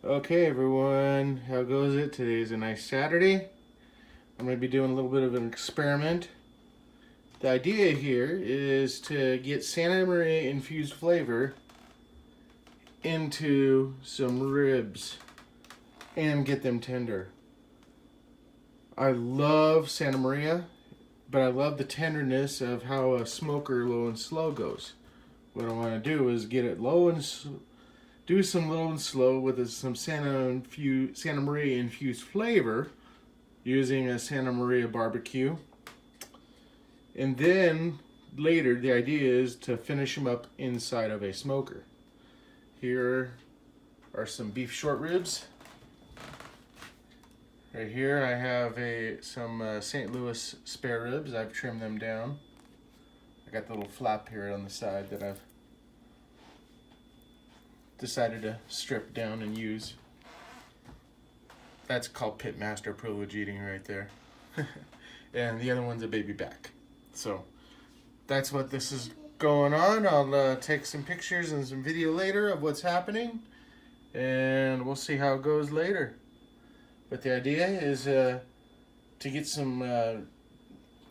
Okay, everyone, how goes it? Today's a nice Saturday. I'm going to be doing a little bit of an experiment. The idea here is to get Santa Maria infused flavor into some ribs and get them tender. I love Santa Maria, but I love the tenderness of how a smoker low and slow goes. What I want to do is get it low and do some low and slow with some Santa Maria infused flavor using a Santa Maria BBQ. And then later the idea is to finish them up inside of a smoker. Here are some beef short ribs. Right here I have some St. Louis spare ribs. I've trimmed them down. I got the little flap here on the side that I've decided to strip down and use. That's called pitmaster privilege eating right there. And the other one's a baby back. So that's what this is going on. I'll take some pictures and some video later of what's happening, and we'll see how it goes later. But the idea is to get some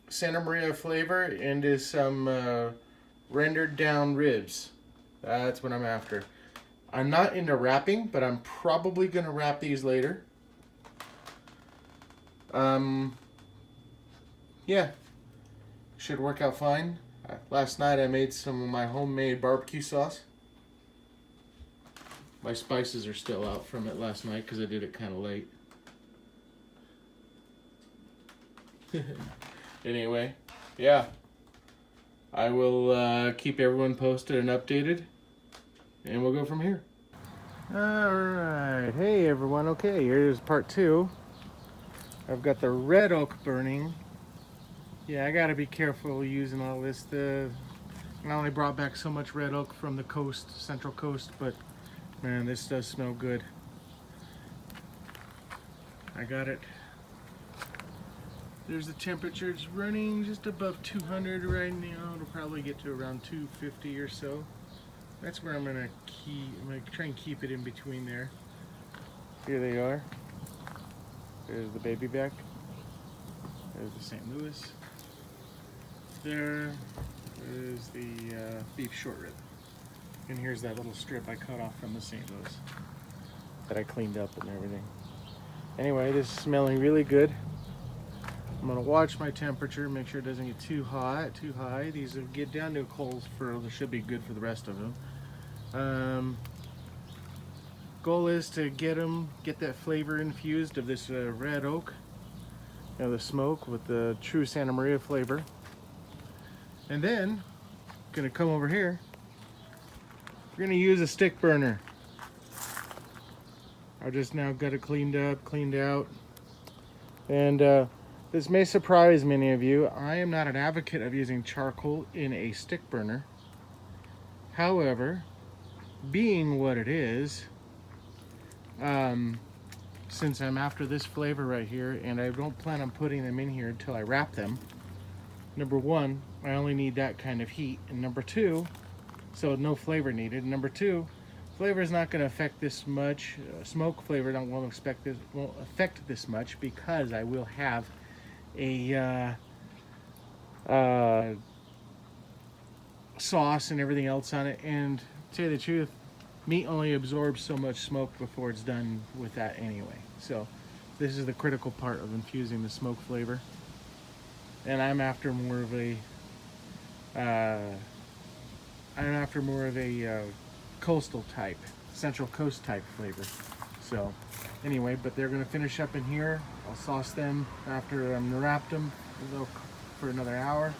Santa Maria flavor into some rendered down ribs. That's what I'm after. I'm not into wrapping, but I'm probably going to wrap these later. Yeah, should work out fine. Last night I made some of my homemade barbecue sauce. My spices are still out from it last night because I did it kind of late. Anyway, yeah, I will keep everyone posted and updated, and we'll go from here. Alright, hey everyone, okay, here's part 2. I've got the red oak burning. Yeah, I gotta be careful using all this. I only brought back so much red oak from the coast, central coast, but man, this does smell good. I got it. There's the temperature. It's running just above 200 right now. It'll probably get to around 250 or so. That's where I'm gonna try and keep it in between there. Here they are. There's the baby back. There's the St. Louis. There is the beef short rib. And here's that little strip I cut off from the St. Louis that I cleaned up and everything. Anyway, this is smelling really good. I'm gonna watch my temperature, make sure it doesn't get too hot, too high. These will get down to cold they should be good for the rest of them. Goal is to get that flavor infused of this red oak, the smoke with the true Santa Maria flavor. And then, gonna come over here. We're gonna use a stick burner. I just now got it cleaned out. And this may surprise many of you. I am not an advocate of using charcoal in a stick burner. However, being what it is, since I'm after this flavor right here, and I don't plan on putting them in here until I wrap them, number one, I only need that kind of heat, and number two, so no flavor needed. Number two, flavor is not going to affect this much. Smoke flavor won't affect this much because I will have a sauce and everything else on it. And to tell you the truth, meat only absorbs so much smoke before it's done with that anyway. So this is the critical part of infusing the smoke flavor. And I'm after more of a coastal type, central coast type flavor. So anyway, but they're gonna finish up in here. I'll sauce them after I'm wrapped them for another hour,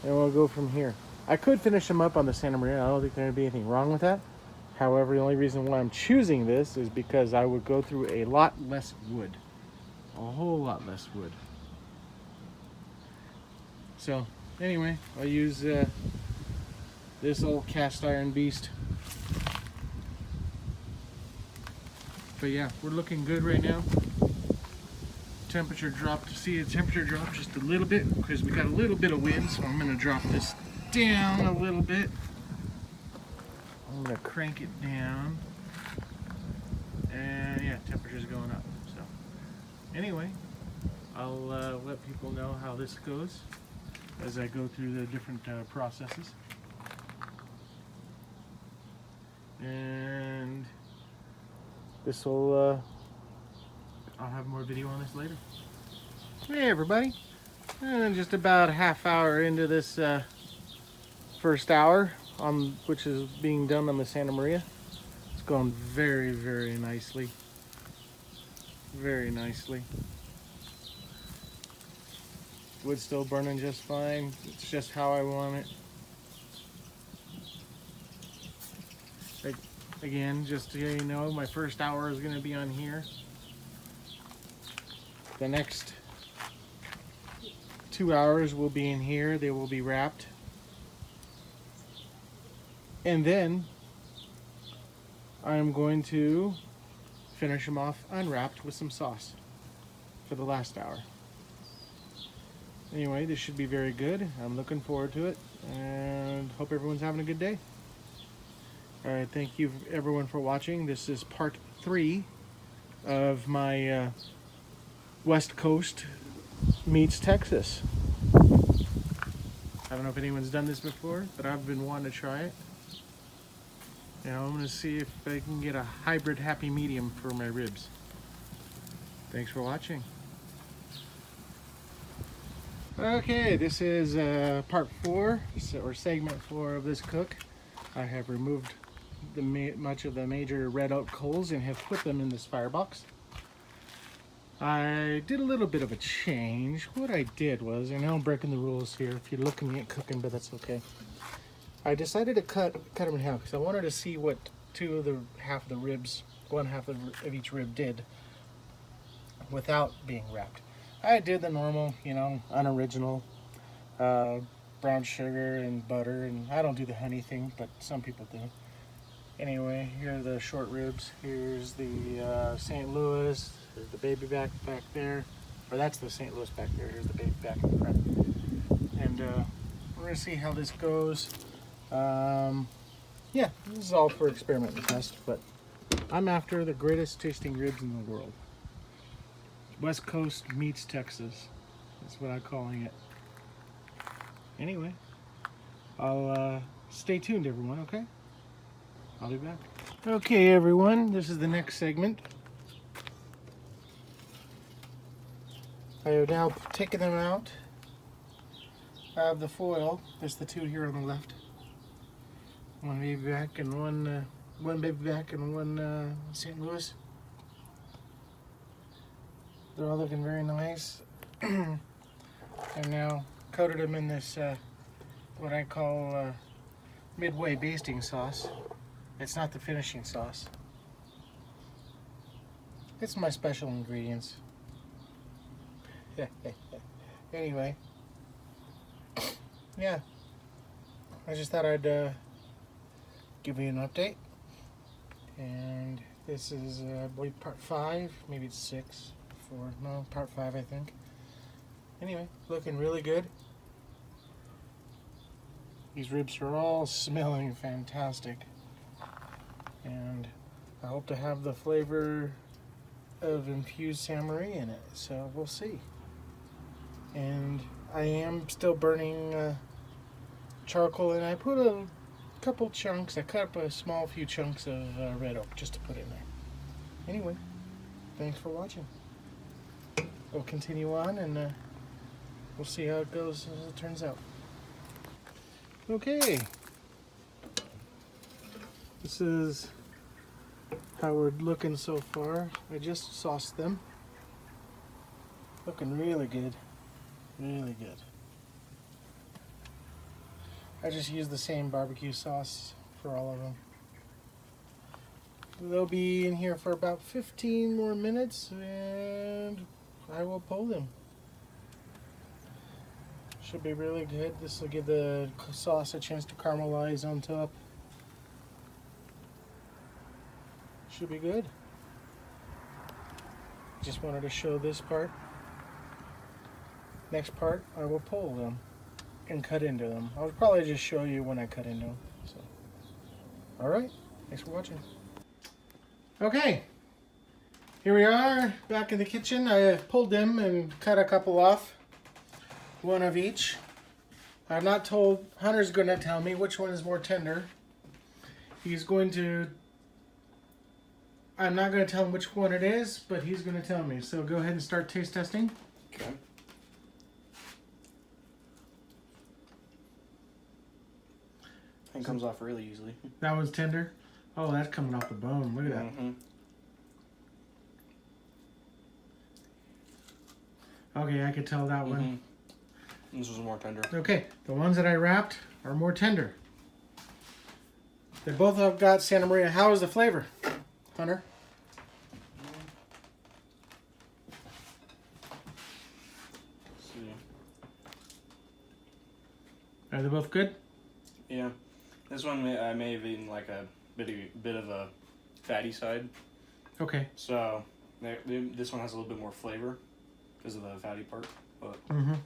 and we'll go from here. I could finish them up on the Santa Maria. I don't think there'd be anything wrong with that. However, the only reason why I'm choosing this is because I would go through a lot less wood, a whole lot less wood. So anyway, I'll use this old cast iron beast. But yeah, we're looking good right now. Temperature dropped. See, the temperature dropped just a little bit because we got a little bit of wind, so I'm gonna drop this down a little bit. I'm gonna crank it down, Anyway, I'll let people know how this goes as I go through the different processes. And this will, I'll have more video on this later. Hey everybody, and just about a half hour into this first hour, which is being done on the Santa Maria. It's going very, very nicely. Very nicely. Wood's still burning just fine. It's just how I want it. Again, just so you know, my first hour is going to be on here. The next 2 hours will be in here. They will be wrapped. And then I'm going to finish them off unwrapped with some sauce for the last hour. Anyway, this should be very good. I'm looking forward to it and hope everyone's having a good day. All right, thank you everyone for watching. This is part 3 of my West Coast meets Texas. I don't know if anyone's done this before, but I've been wanting to try it. Now I'm going to see if I can get a hybrid happy medium for my ribs. Thanks for watching. Okay, this is part 4, or segment 4 of this cook. I have removed much of the major red oak coals and have put them in this firebox. I did a little bit of a change. What I did was, and I'm breaking the rules here if you're looking at cooking, but that's okay. I decided to cut them in half because I wanted to see what half of the ribs, one half of each rib did without being wrapped. I did the normal, you know, unoriginal brown sugar and butter, and I don't do the honey thing, but some people do. Anyway, here are the short ribs. Here's the St. Louis. There's the baby back there. Or that's the St. Louis back there. Here's the baby back in the front. And we're going to see how this goes. Yeah, this is all for experiment and test, but I'm after the greatest tasting ribs in the world. West Coast meets Texas. That's what I'm calling it. Anyway, I'll stay tuned, everyone, okay? I'll be back. Okay, everyone, this is the next segment. I have now taken them out of the foil. There's the two here on the left. One baby back and one baby back and one St. Louis. They're all looking very nice. I've now coated them in this what I call midway basting sauce. It's not the finishing sauce. It's my special ingredients. Anyway, yeah, I just thought I'd give you an update. And this is I believe part 5, maybe it's 6, 4, no, part 5 I think. Anyway, looking really good. These ribs are all smelling fantastic. And I hope to have the flavor of infused Santa Maria in it, so we'll see. And I am still burning charcoal, and I put a couple chunks, I cut up a small few chunks of red oak just to put in there. Anyway, thanks for watching. We'll continue on, and we'll see how it goes as it turns out. Okay. This is how we're looking so far. I just sauced them. Looking really good. Really good. I just used the same barbecue sauce for all of them. They'll be in here for about 15 more minutes and I will pull them. Should be really good. This will give the sauce a chance to caramelize on top. Should be good. Just wanted to show this part. Next part, I will pull them and cut into them. I'll probably just show you when I cut into them. So, all right, thanks for watching. Okay, Here we are, back in the kitchen. I pulled them and cut a couple off. One of each. I'm not told, Hunter's going to tell me which one is more tender. He's going to, I'm not going to tell him which one it is, but he's going to tell me. So go ahead and start taste testing. Okay. It comes off really easily. That one's tender. Oh, that's coming off the bone. Look at that. Mm-hmm. Okay, I could tell that one. Mm-hmm. This was more tender. Okay, the ones that I wrapped are more tender. They both have got Santa Maria. How is the flavor, Hunter? Let's see. Are they both good? Yeah. This one I may have eaten like a bit of a fatty side. Okay. So this one has a little bit more flavor because of the fatty part. But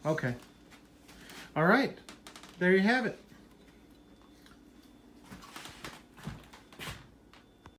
Okay. All right. There you have it.